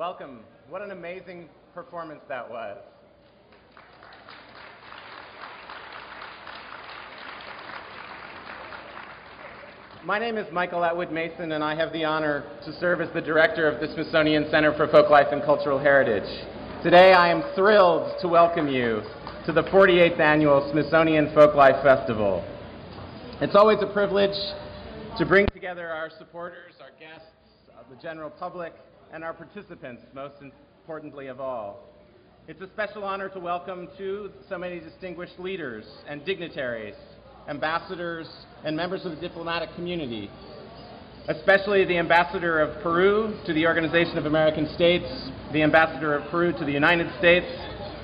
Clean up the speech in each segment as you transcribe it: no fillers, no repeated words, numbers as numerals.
Welcome. What an amazing performance that was. My name is Michael Atwood Mason, and I have the honor to serve as the director of the Smithsonian Center for Folklife and Cultural Heritage. Today I am thrilled to welcome you to the 48th Annual Smithsonian Folklife Festival. It's always a privilege to bring together our supporters, our guests, the general public, and our participants, most importantly of all. It's a special honor to welcome so many distinguished leaders and dignitaries, ambassadors, and members of the diplomatic community, especially the Ambassador of Peru to the Organization of American States, the Ambassador of Peru to the United States,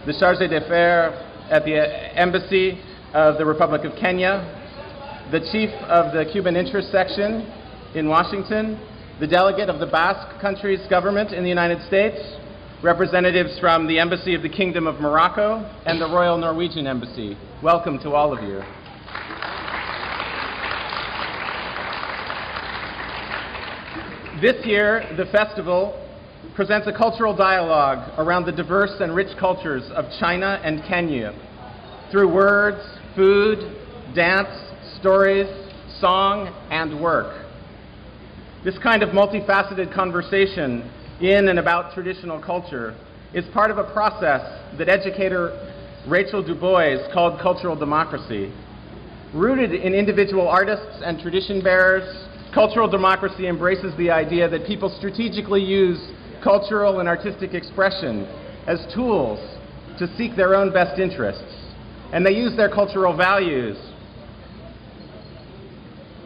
the Chargé d'Affaires at the Embassy of the Republic of Kenya, the Chief of the Cuban Interest Section in Washington, the Delegate of the Basque Country's government in the United States, representatives from the Embassy of the Kingdom of Morocco, and the Royal Norwegian Embassy. Welcome to all of you. This year, the festival presents a cultural dialogue around the diverse and rich cultures of China and Kenya through words, food, dance, stories, song, and work. This kind of multifaceted conversation in and about traditional culture is part of a process that educator Rachel Du Bois called cultural democracy. Rooted in individual artists and tradition bearers, cultural democracy embraces the idea that people strategically use cultural and artistic expression as tools to seek their own best interests, and they use their cultural values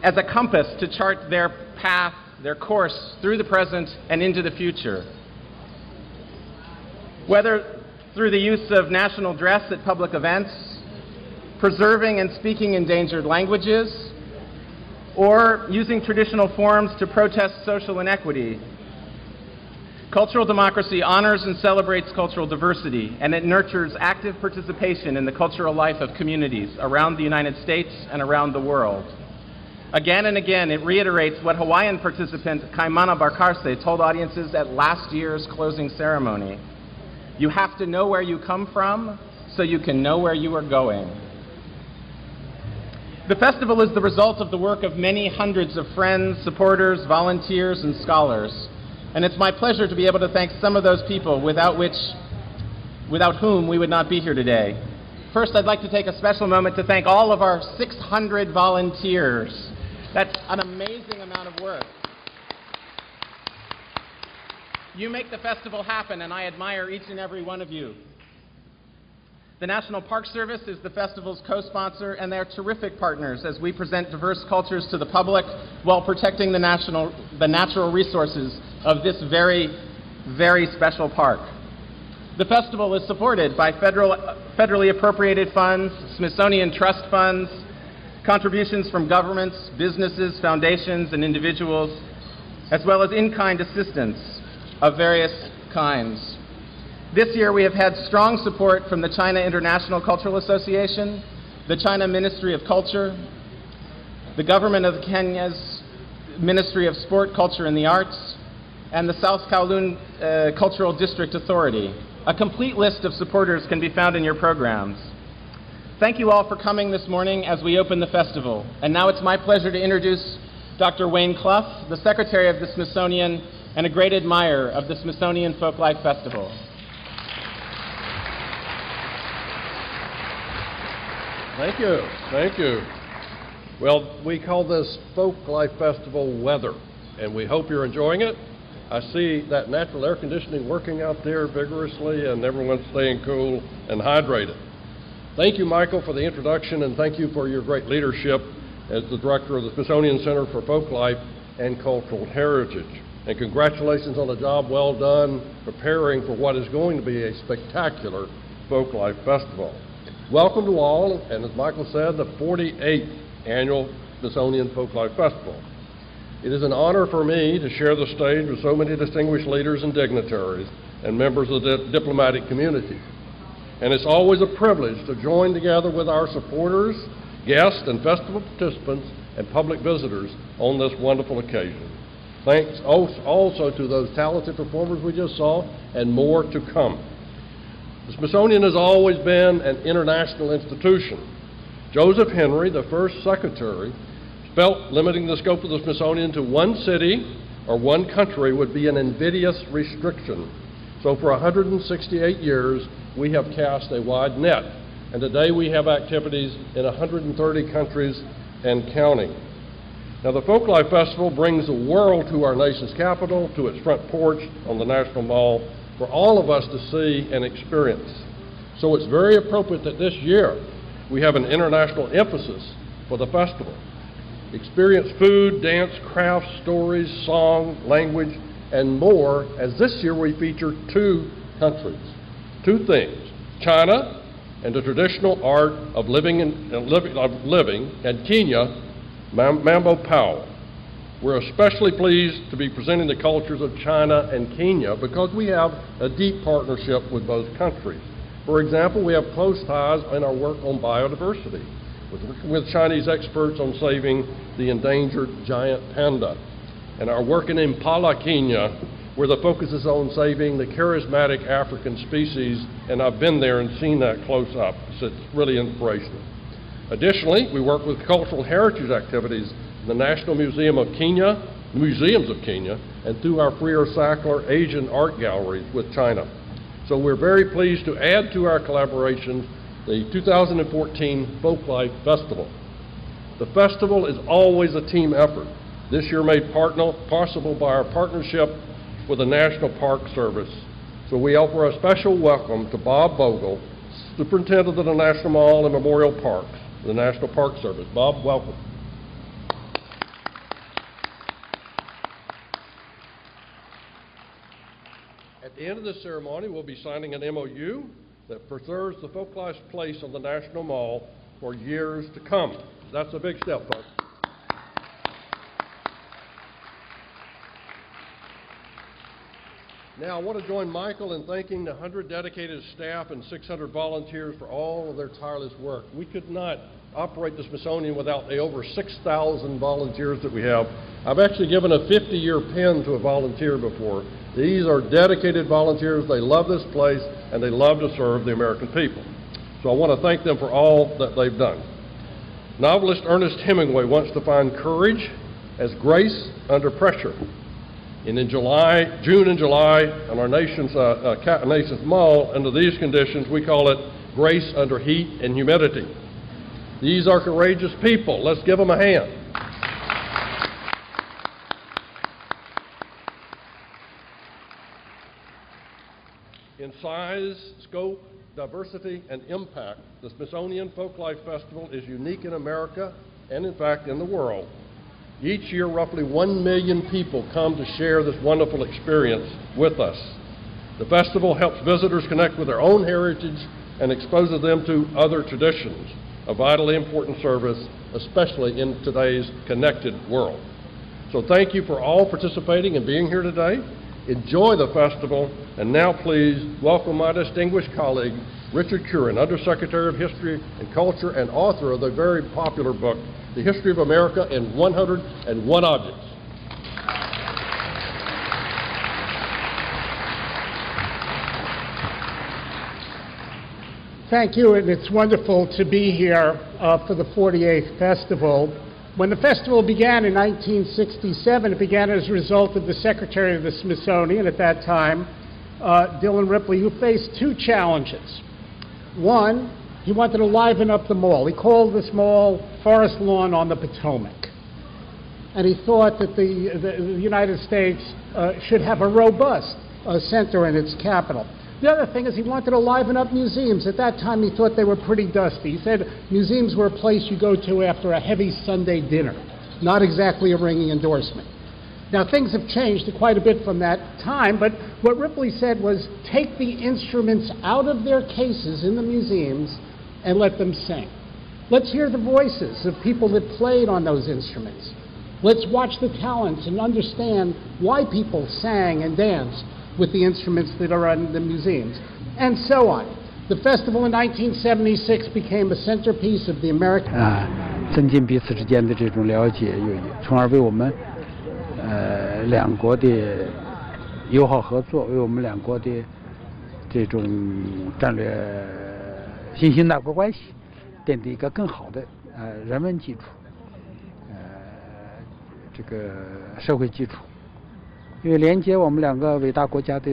as a compass to chart their path, their course through the present and into the future. Whether through the use of national dress at public events, preserving and speaking endangered languages, or using traditional forms to protest social inequity. Cultural democracy honors and celebrates cultural diversity, and it nurtures active participation in the cultural life of communities around the United States and around the world. Again and again, it reiterates what Hawaiian participant Kaimana Barkarse told audiences at last year's closing ceremony. You have to know where you come from so you can know where you are going. The festival is the result of the work of many hundreds of friends, supporters, volunteers, and scholars. And it's my pleasure to be able to thank some of those people without whom we would not be here today. First, I'd like to take a special moment to thank all of our 600 volunteers. That's an amazing amount of work. You make the festival happen, and I admire each and every one of you. The National Park Service is the festival's co-sponsor, and they're terrific partners as we present diverse cultures to the public while protecting the natural resources of this very, very special park. The festival is supported by federally appropriated funds, Smithsonian Trust funds, contributions from governments, businesses, foundations, and individuals, as well as in-kind assistance of various kinds. This year we have had strong support from the China International Cultural Association, the China Ministry of Culture, the government of Kenya's Ministry of Sport, Culture and the Arts, and the South Kowloon Cultural District Authority. A complete list of supporters can be found in your programs. Thank you all for coming this morning as we open the festival. And now it's my pleasure to introduce Dr. Wayne Clough, the Secretary of the Smithsonian and a great admirer of the Smithsonian Folklife Festival. Thank you. Thank you. Well, we call this Folklife Festival weather, and we hope you're enjoying it. I see that natural air conditioning working out there vigorously, and everyone's staying cool and hydrated. Thank you, Michael, for the introduction, and thank you for your great leadership as the director of the Smithsonian Center for Folklife and Cultural Heritage. And congratulations on a job well done preparing for what is going to be a spectacular Folklife Festival. Welcome to all, and as Michael said, the 48th Annual Smithsonian Folklife Festival. It is an honor for me to share the stage with so many distinguished leaders and dignitaries and members of the diplomatic community. And it's always a privilege to join together with our supporters, guests, and festival participants and public visitors on this wonderful occasion. Thanks also to those talented performers we just saw, and more to come. The Smithsonian has always been an international institution. Joseph Henry, the first secretary, felt limiting the scope of the Smithsonian to one city or one country would be an invidious restriction. So for 168 years, we have cast a wide net, and today we have activities in 130 countries and counting. Now, the Folklife Festival brings the world to our nation's capital, to its front porch on the National Mall, for all of us to see and experience. So it's very appropriate that this year we have an international emphasis for the festival. Experience food, dance, crafts, stories, song, language, and more, as this year we feature two countries, two things: China and the traditional art of living, and Kenya, Mambo Powell. We're especially pleased to be presenting the cultures of China and Kenya because we have a deep partnership with both countries. For example, we have close ties in our work on biodiversity with Chinese experts on saving the endangered giant panda, and our work in Impala, Kenya, where the focus is on saving the charismatic African species, and I've been there and seen that close up, so it's really inspirational. Additionally, we work with cultural heritage activities in the National Museums of Kenya, and through our Freer Sackler Asian art galleries with China. So we're very pleased to add to our collaboration the 2014 Folklife Festival. The festival is always a team effort. This year made possible by our partnership with the National Park Service. So we offer a special welcome to Bob Bogle, Superintendent of the National Mall and Memorial Parks, the National Park Service. Bob, welcome. At the end of this ceremony, we'll be signing an MOU that preserves the Folklife's place on the National Mall for years to come. That's a big step, folks. Now, I want to join Michael in thanking the 100 dedicated staff and 600 volunteers for all of their tireless work. We could not operate the Smithsonian without the over 6,000 volunteers that we have. I've actually given a 50-year pin to a volunteer before. These are dedicated volunteers. They love this place, and they love to serve the American people. So I want to thank them for all that they've done. Novelist Ernest Hemingway wants to find courage as grace under pressure. And in June and July, on our nation's mall, under these conditions, we call it grace under heat and humidity. These are courageous people. Let's give them a hand. In size, scope, diversity, and impact, the Smithsonian Folklife Festival is unique in America and, in fact, in the world. Each year, roughly 1 million people come to share this wonderful experience with us. The festival helps visitors connect with their own heritage and exposes them to other traditions, a vitally important service, especially in today's connected world. So thank you for all participating and being here today. Enjoy the festival, and now please welcome my distinguished colleague, Richard Curran, Undersecretary of History and Culture and author of the very popular book, The History of America in 101 Objects. Thank you, and it's wonderful to be here for the 48th festival. When the festival began in 1967, it began as a result of the Secretary of the Smithsonian at that time, Dillon Ripley, who faced two challenges. One, he wanted to liven up the mall. He called this mall Forest Lawn on the Potomac. And he thought that the United States should have a robust center in its capital. The other thing is he wanted to liven up museums. At that time, he thought they were pretty dusty. He said museums were a place you go to after a heavy Sunday dinner, not exactly a ringing endorsement. Now, things have changed quite a bit from that time, but what Ripley said was take the instruments out of their cases in the museums and let them sing. Let's hear the voices of people that played on those instruments. Let's watch the talents and understand why people sang and danced with the instruments that are in the museums, and so on. The festival in 1976 became a centerpiece of the American... 增进彼此之间的这种了解，从而为我们两国的友好合作，为我们两国的这种战略新兴大国关系奠定一个更好的人文基础，这个社会基础。因为连接我们两个伟大国家的，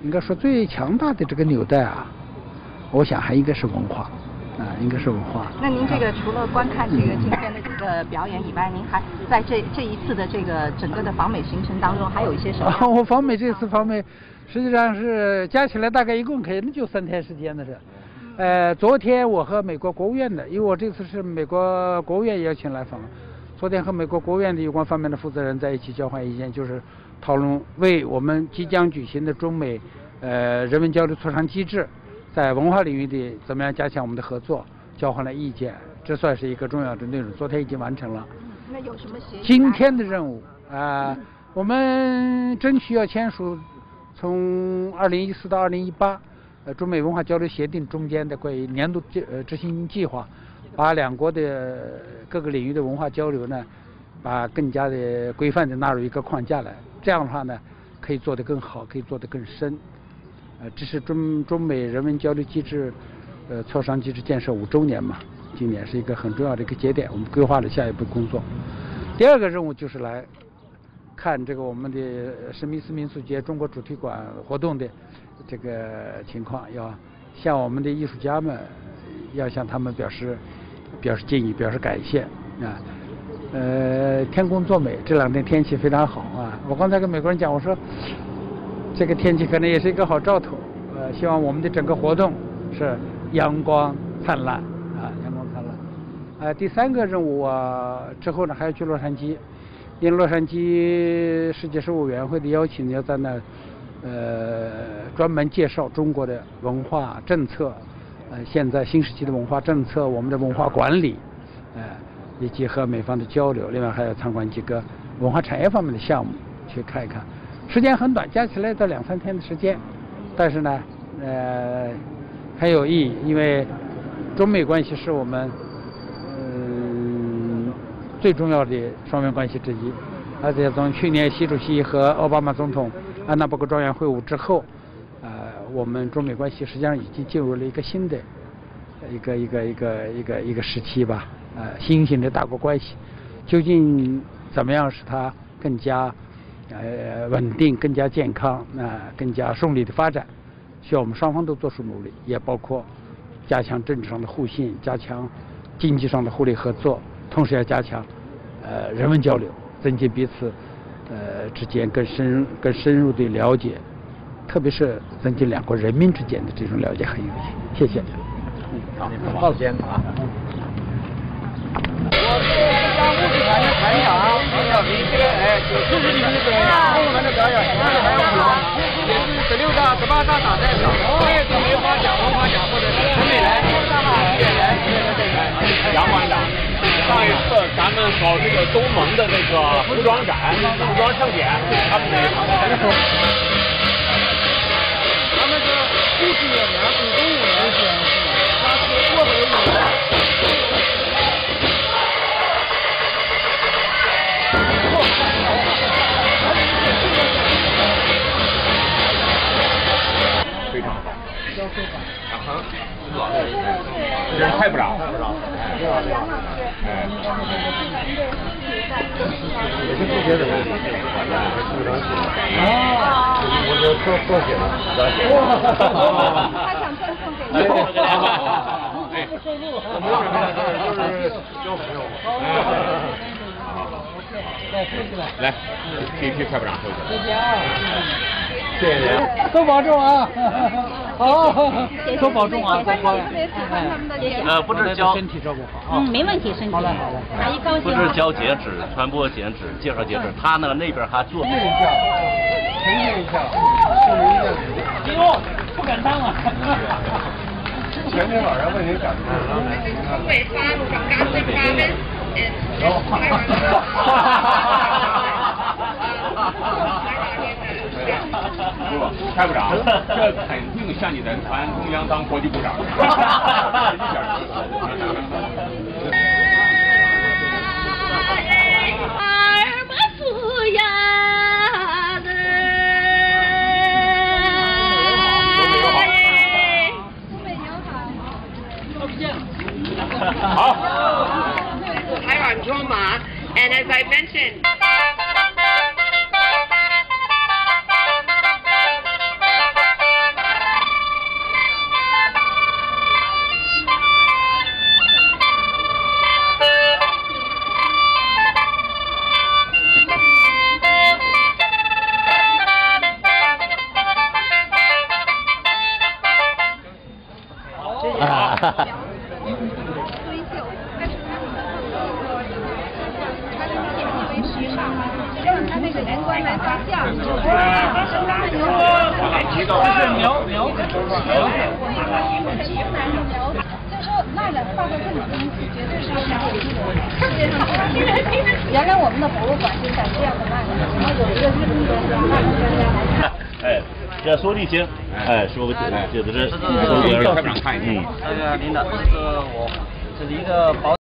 应该说最强大的这个纽带啊，我想还应该是文化。应该是文化。那您这个除了观看这个今天的这个表演以外，您还在这一次的这个整个的访美行程当中，还有一些什么？我访美这次访美，实际上是加起来大概一共可能就3天时间的是。昨天我和美国国务院的，因为我这次是美国国务院邀请来访，昨天和美国国务院的有关方面的负责人在一起交换意见，就是讨论为我们即将举行的中美人文交流磋商机制。在文化领域的怎么样加强我们的合作，交换了意见，这算是一个重要的内容。昨天已经完成了。那有什么协议？今天的任务我们争取要签署从2014到2018中美文化交流协定中间的关于年度执行计划，把两国的各个领域的文化交流呢，把更加的规范的纳入一个框架来。这样的话呢，可以做得更好，可以做得更深。这是中美人文交流机制磋商机制建设5周年嘛，今年是一个很重要的一个节点，我们规划了下一步工作。第二个任务就是来看这个我们的史密斯民俗节中国主题馆活动的这个情况，要向我们的艺术家们，要向他们表示敬意，表示感谢天公作美，这2天天气非常好我刚才跟美国人讲，我说这个天气可能也是一个好兆头，希望我们的整个活动是阳光灿烂阳光灿烂。第3个任务之后呢还要去洛杉矶，因为洛杉矶世界事务委员会的邀请，要在那专门介绍中国的文化政策，现在新时期的文化政策，我们的文化管理，以及和美方的交流，另外还要参观几个文化产业方面的项目去看一看。时间很短，加起来到2-3天的时间，但是呢，很有意义，因为中美关系是我们最重要的双边关系之一。而且从去年习主席和奥巴马总统安纳伯克庄园会晤之后，我们中美关系实际上已经进入了一个新的一个时期吧，新型的大国关系，究竟怎么样使它更加稳定、更加健康、更加顺利的发展，需要我们双方都做出努力，也包括加强政治上的互信，加强经济上的互利合作，同时要加强人文交流，增进彼此之间更深入的了解，特别是增进两国人民之间的这种了解很有意义。谢谢。好，抱歉我是江湖剧团的团长，要给这个支持你们的表演，朋友们的表演，还有也是16大、18大打代表，我也是梅花奖、文化奖或者是陈美兰演员杨馆长。上一次咱们搞这个东盟的那个服装展、服装盛典，他们也他们是故事演员、古东演员是，他是过北演员。非常好，这是蔡部长，也是特别的，我就多写了，他想赠送给你。不收录，就是交朋友嘛。来，替蔡部长收起来。再见啊！谢谢，都保重啊！好，都保重啊！不是教身体照顾好啊。没问题，身体。好嘞，好嘞。阿姨高兴。不是教剪纸，传播剪纸，介绍剪纸，他那边还做。一下，承认一下，证明一下。哎呦，不敢当啊！前天晚上为您赶的。蔡部长，这肯定向你的团中央当国际部长。二马自呀。时尚，让它那个人工来发酵，这是苗子，我们把一个节来苗子。就说卖了画的这种东西，绝对是要有这个世界上。原来我们的博物馆就在这样的卖的，然后有一个日本的画的专家来看。哎，这说的行，哎，说个这是照片上看一下。这个领导，这是一个保。